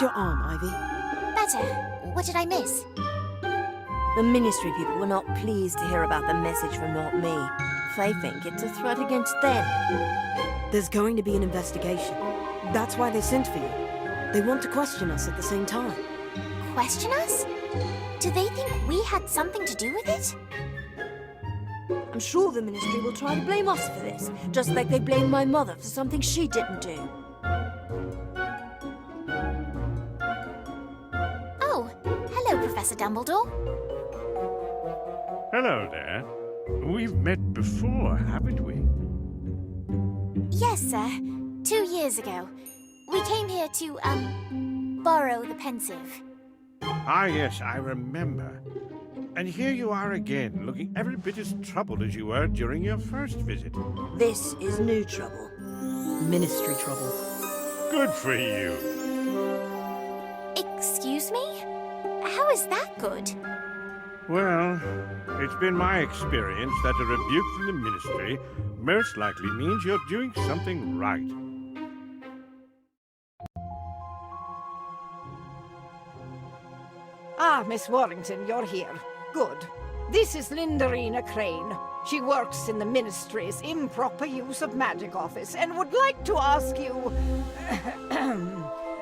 How's your arm, Ivy? Better. What did I miss? The Ministry people were not pleased to hear about the message from Not Me. They think it's a threat against them. There's going to be an investigation. That's why they sent for you. They want to question us at the same time. Question us? Do they think we had something to do with it? I'm sure the Ministry will try to blame us for this, just like they blamed my mother for something she didn't do. Oh, hello, Professor Dumbledore. Hello there. We've met before, haven't we? Yes, sir. 2 years ago. We came here to, borrow the pensive. Ah, yes, I remember. And here you are again, looking every bit as troubled as you were during your first visit. This is new trouble. Ministry trouble. Good for you. Excuse me? How is that good? Well, it's been my experience that a rebuke from the Ministry most likely means you're doing something right. Ah, Miss Warrington, you're here. Good. This is Lindarina Crane. She works in the Ministry's improper use of magic office and would like to ask you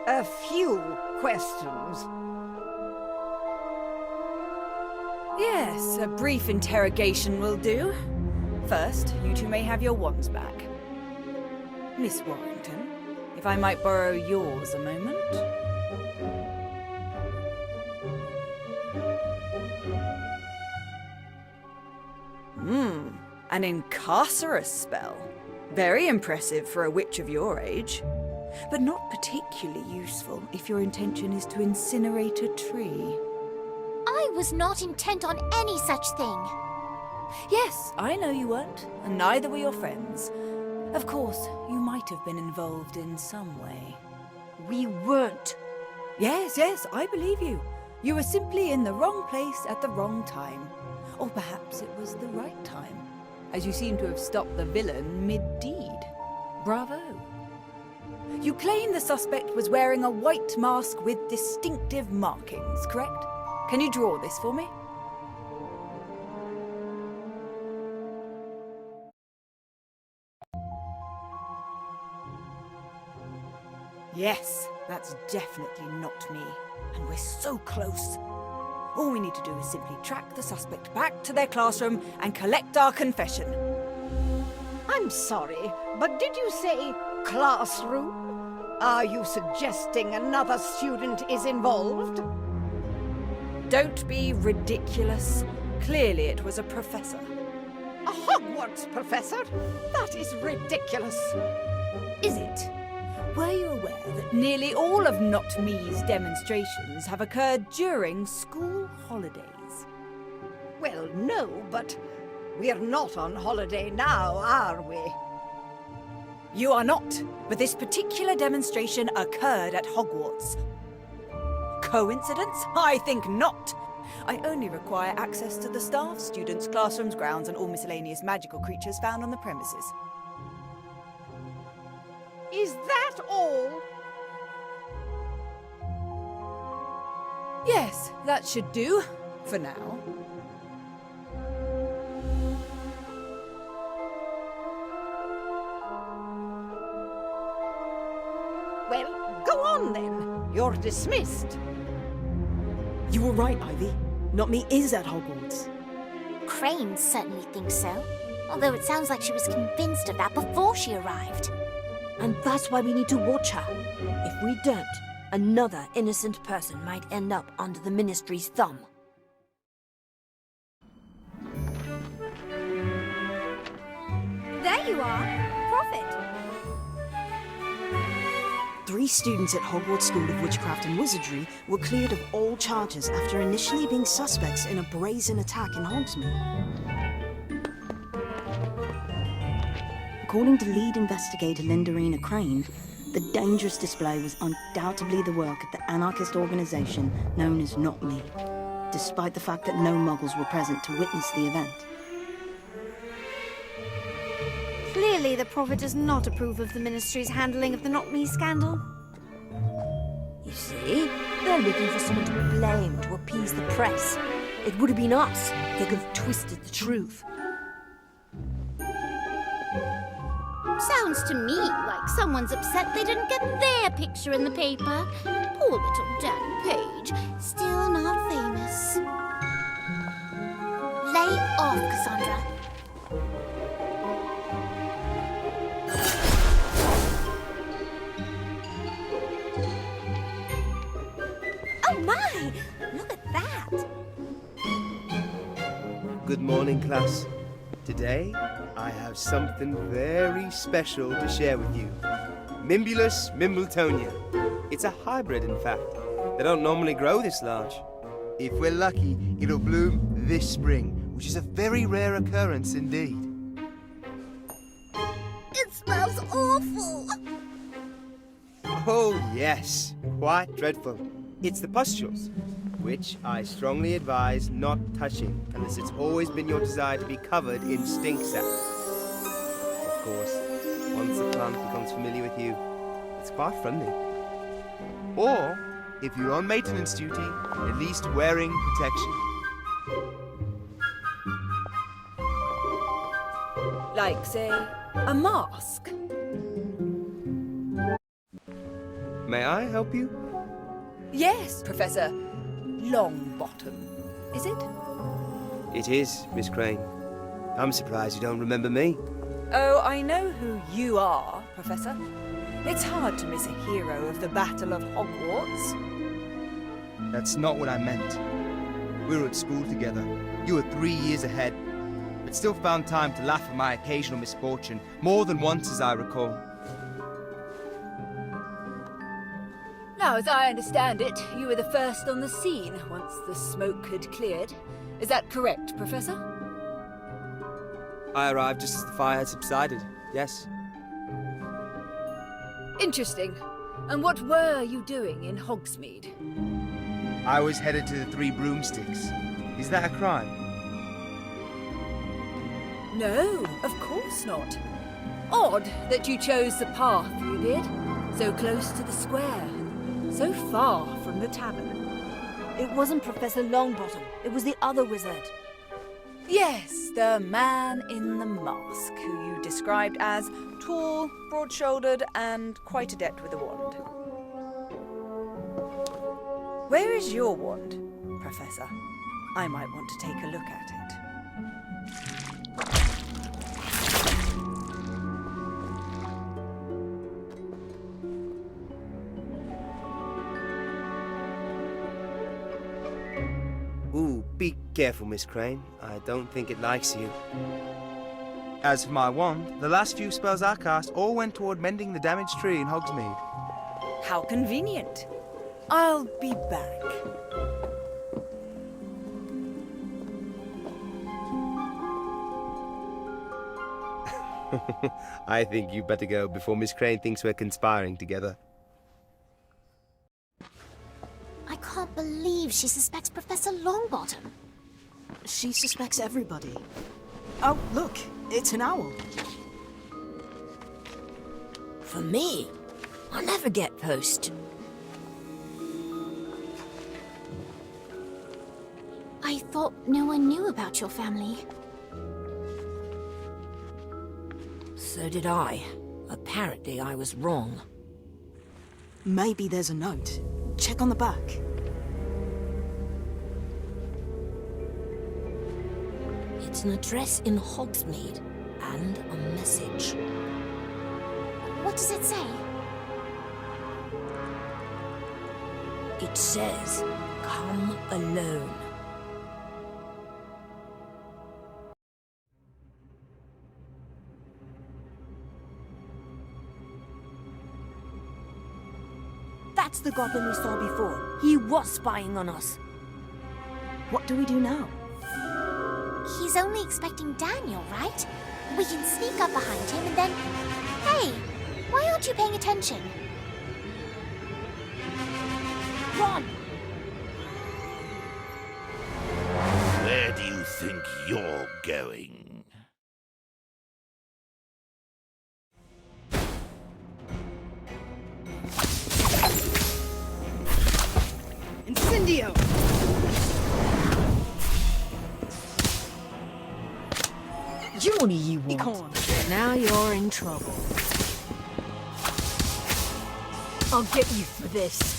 a few questions. Yes, a brief interrogation will do. First, you two may have your wands back. Miss Warrington, if I might borrow yours a moment. An incarcerous spell. Very impressive for a witch of your age. But not particularly useful if your intention is to incinerate a tree. I was not intent on any such thing. Yes, I know you weren't, and neither were your friends. Of course, you might have been involved in some way. We weren't. Yes, I believe you. You were simply in the wrong place at the wrong time. Or perhaps it was the right time, as you seem to have stopped the villain mid-deed. Bravo. You claim the suspect was wearing a white mask with distinctive markings, correct? Can you draw this for me? Yes, that's definitely not me. And we're so close. All we need to do is simply track the suspect back to their classroom and collect our confession. I'm sorry, but did you say classroom? Are you suggesting another student is involved? Don't be ridiculous. Clearly it was a professor. A Hogwarts professor? That is ridiculous. Is it? Were you aware that nearly all of Not Me's demonstrations have occurred during school holidays? Well, no, but we're not on holiday now, are we? You are not, but this particular demonstration occurred at Hogwarts. Coincidence? I think not. I only require access to the staff, students, classrooms, grounds, and all miscellaneous magical creatures found on the premises. Is that all? Yes, that should do, for now. Well, go on then. You're dismissed. You were right, Ivy. Not Me is at Hogwarts. Crane certainly thinks so. Although it sounds like she was convinced of that before she arrived. And that's why we need to watch her. If we don't, another innocent person might end up under the Ministry's thumb. There you are. Prophet. 3 students at Hogwarts School of Witchcraft and Wizardry were cleared of all charges after initially being suspects in a brazen attack in Hogsmeade. According to lead investigator Lindarina Crane, the dangerous display was undoubtedly the work of the anarchist organization known as Not Me, despite the fact that no Muggles were present to witness the event. Clearly, the Prophet does not approve of the Ministry's handling of the Not Me scandal. You see, they're looking for someone to blame to appease the press. It would have been us. They could have twisted the truth. Sounds to me like someone's upset they didn't get their picture in the paper. Poor little Dan Page, still not famous. Lay off, Cassandra. Oh my! Look at that! Good morning, class. Today, I have something very special to share with you. Mimbulus mimbletonia. It's a hybrid, in fact. They don't normally grow this large. If we're lucky, it'll bloom this spring, which is a very rare occurrence indeed. It smells awful! Oh, yes. Quite dreadful. It's the pustules, which I strongly advise not touching unless it's always been your desire to be covered in stink sap. Of course, once the plant becomes familiar with you, it's quite friendly. Or, if you're on maintenance duty, at least wearing protection. Like, say, a mask. May I help you? Yes, Professor Longbottom. Is it? It is, Miss Crane. I'm surprised you don't remember me. Oh, I know who you are, Professor. It's hard to miss a hero of the Battle of Hogwarts. That's not what I meant. We were at school together. You were 3 years ahead, but still found time to laugh at my occasional misfortune, more than once as I recall. Now, as I understand it, you were the first on the scene once the smoke had cleared. Is that correct, Professor? I arrived just as the fire had subsided, yes. Interesting. And what were you doing in Hogsmeade? I was headed to the Three Broomsticks. Is that a crime? No, of course not. Odd that you chose the path you did. So close to the square. So far from the tavern. It wasn't Professor Longbottom. It was the other wizard. Yes, the man in the mask, who you described as tall, broad-shouldered, and quite adept with a wand. Where is your wand, Professor? I might want to take a look at it. Ooh, be careful, Miss Crane. I don't think it likes you. As for my wand, the last few spells I cast all went toward mending the damaged tree in Hogsmeade. How convenient. I'll be back. I think you better go before Miss Crane thinks we're conspiring together. I can't believe she suspects Professor Longbottom. She suspects everybody. Oh, look, it's an owl. For me, I'll never get post. I thought no one knew about your family. So did I. Apparently, I was wrong. Maybe there's a note. Check on the back. It's an address in Hogsmeade and a message. What does it say? It says, "Come alone." That's the goblin we saw before. He was spying on us. What do we do now? He's only expecting Daniel, right? We can sneak up behind him and then... Hey, why aren't you paying attention? Run! Where do you think you're going? Incendio! What do you want? Now you're in trouble. I'll get you for this.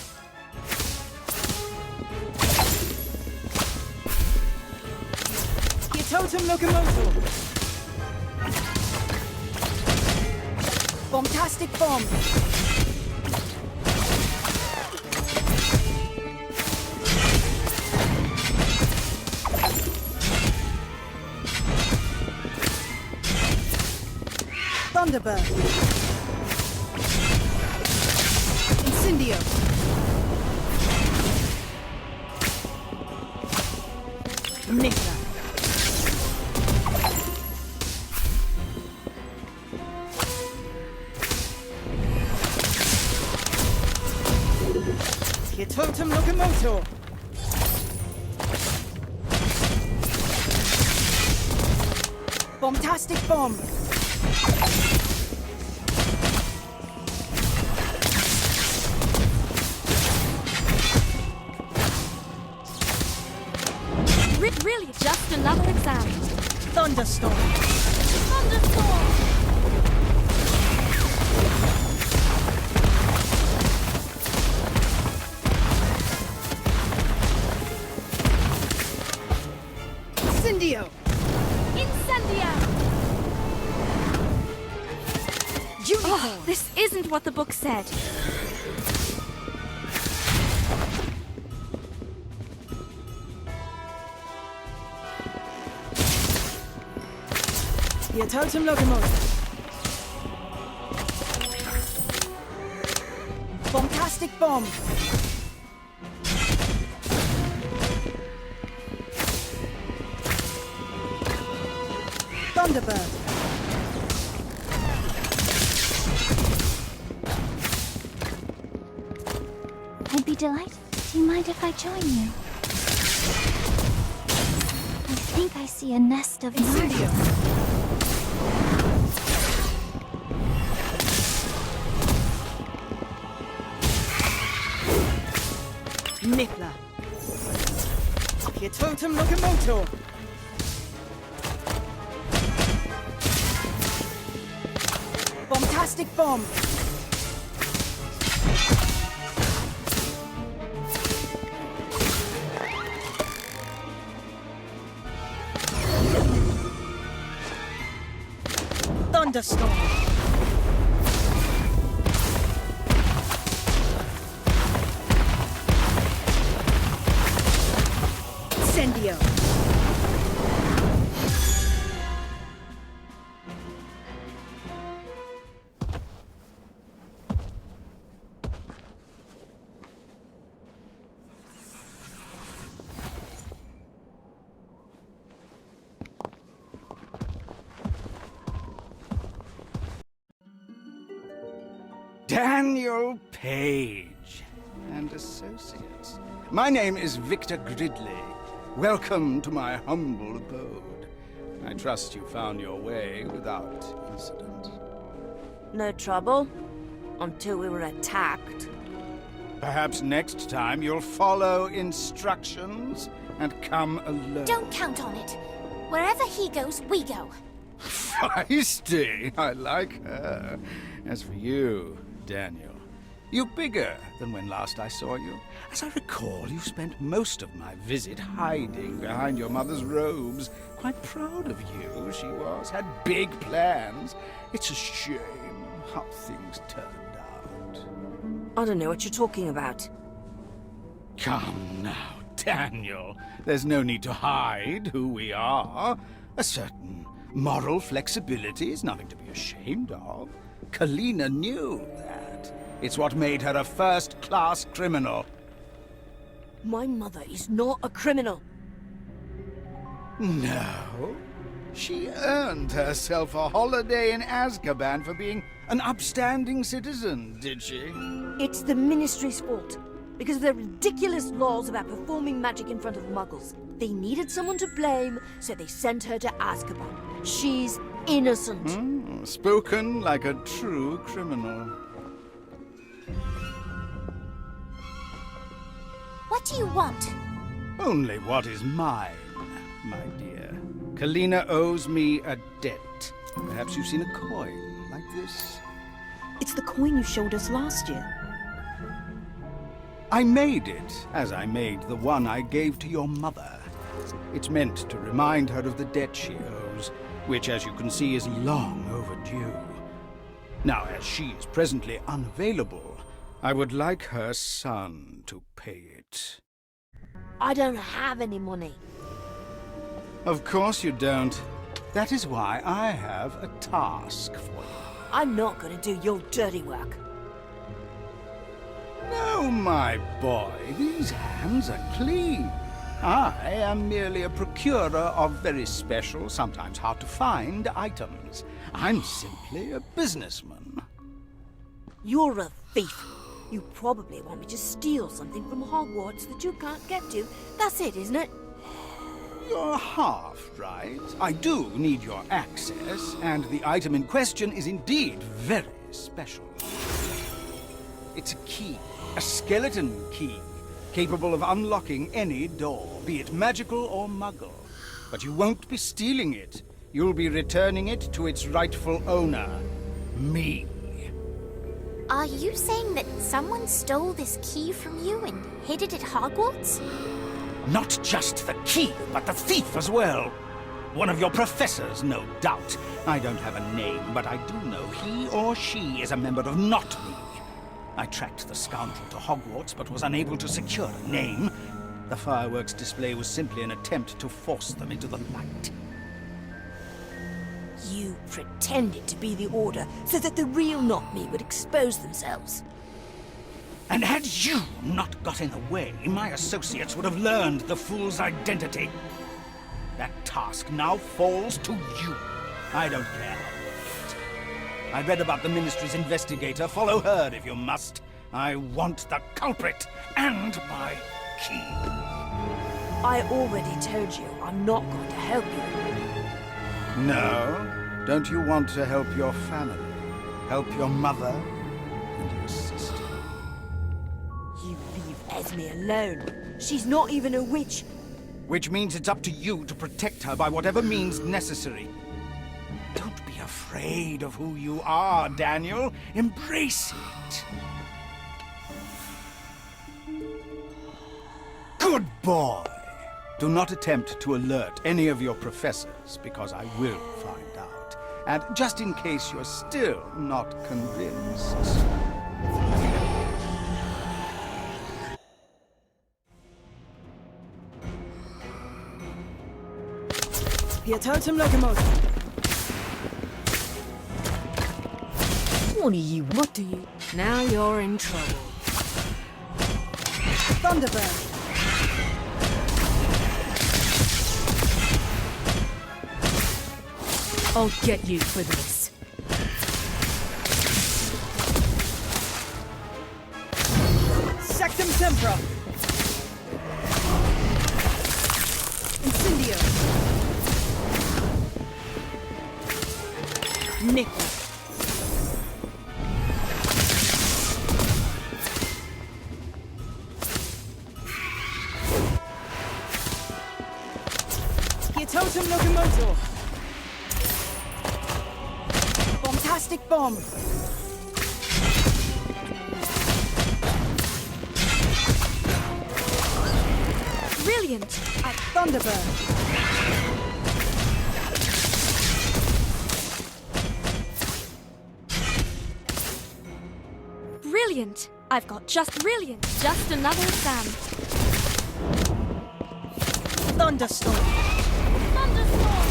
Totem Locomotor! Bombastic Bomb! Thunderbird! Incendio! Nicola! Totem Locomotor! Bombastic Bomb! Really, just another exam. Thunderstorm! Thunderstorm! Incendio! Incendio! Unicorn! Oh, this isn't what the book said. Your Totem Locomotive! Bombastic Bomb! Thunderbird! I'd be delighted. Do you mind if I join you? I think I see a nest of Incendio! Nicola! Your Totem Locomotor! Bombastic Bomb! Thunderstorm! Incendio! Daniel Page and Associates. My name is Victor Gridley. Welcome to my humble abode. I trust you found your way without incident. No trouble. Until we were attacked. Perhaps next time you'll follow instructions and come alone. Don't count on it. Wherever he goes, we go. Feisty! I like her. As for you, Daniel, you're bigger than when last I saw you. As I recall, you spent most of my visit hiding behind your mother's robes. Quite proud of you, she was. Had big plans. It's a shame how things turned out. I don't know what you're talking about. Come now, Daniel. There's no need to hide who we are. A certain moral flexibility is nothing to be ashamed of. Kalina knew that. It's what made her a first-class criminal. My mother is not a criminal. No. She earned herself a holiday in Azkaban for being an upstanding citizen, did she? It's the Ministry's fault. Because of their ridiculous laws about performing magic in front of muggles. They needed someone to blame, so they sent her to Azkaban. She's innocent. Spoken like a true criminal. What do you want? Only what is mine, my dear. Kalina owes me a debt. Perhaps you've seen a coin like this? It's the coin you showed us last year. I made it, as I made the one I gave to your mother. It's meant to remind her of the debt she owes, which, as you can see, is long overdue. Now, as she is presently unavailable, I would like her son to pay it. I don't have any money. Of course you don't. That is why I have a task for you. I'm not going to do your dirty work. No, my boy, these hands are clean. I am merely a procurer of very special, sometimes hard-to-find items. I'm simply a businessman. You're a thief. You probably want me to steal something from Hogwarts that you can't get to. That's it, isn't it? You're half right. I do need your access, and the item in question is indeed very special. It's a key, a skeleton key, capable of unlocking any door, be it magical or muggle. But you won't be stealing it. You'll be returning it to its rightful owner, me. Are you saying that someone stole this key from you and hid it at Hogwarts? Not just the key, but the thief as well. One of your professors, no doubt. I don't have a name, but I do know he or she is a member of Not Me. I tracked the scoundrel to Hogwarts, but was unable to secure a name. The fireworks display was simply an attempt to force them into the light. You pretended to be the Order so that the real Not Me would expose themselves. And had you not got in the way, my associates would have learned the fool's identity. That task now falls to you. I don't care how you do it. I read about the Ministry's investigator. Follow her if you must. I want the culprit and my key. I already told you I'm not going to help you. No? Don't you want to help your family? Help your mother and your sister? You leave Esme alone. She's not even a witch. Which means it's up to you to protect her by whatever means necessary. Don't be afraid of who you are, Daniel. Embrace it. Good boy. Do not attempt to alert any of your professors, because I will find out. And just in case you're still not convinced... Pietotum locomotive. What do you... Now you're in trouble. Thunderbird. I'll get you for this. Sectum Tempra. Incendio. Nickel. Pietotum locomotor. Bombastic bomb. Brilliant! At Thunderbird. Brilliant! I've got just brilliant. Just another exam. Thunderstorm. Thunderstorm!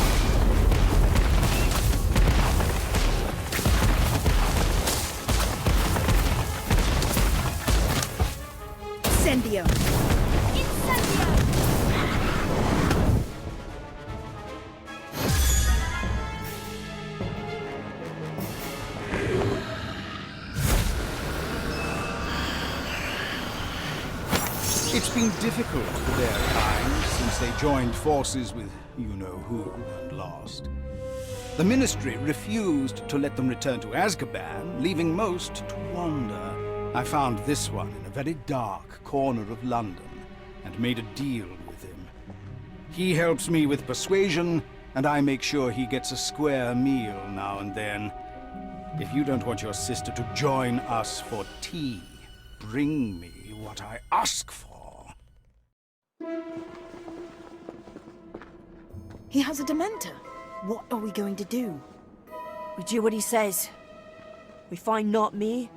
Incendio. Incendio! It's been difficult for their kind since they joined forces with you-know-who and lost. The Ministry refused to let them return to Azkaban, leaving most to wander. I found this one in a very dark corner of London. and made a deal with him. He helps me with persuasion, and I make sure he gets a square meal now and then. If you don't want your sister to join us for tea, bring me what I ask for. He has a Dementor. What are we going to do? We do what he says. We find Not Me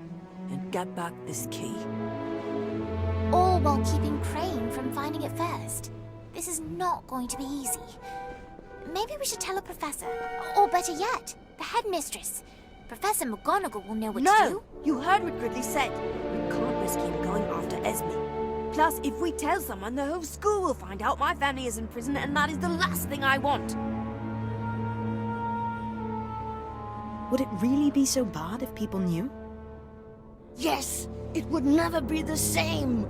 and get back this key. All while keeping Crane from finding it first. This is not going to be easy. Maybe we should tell a professor. Or better yet, the headmistress. Professor McGonagall will know what to do. No! You heard what Gridley said. We can't risk him going after Esme. Plus, if we tell someone, the whole school will find out my family is in prison, and that is the last thing I want. Would it really be so bad if people knew? Yes! It would never be the same!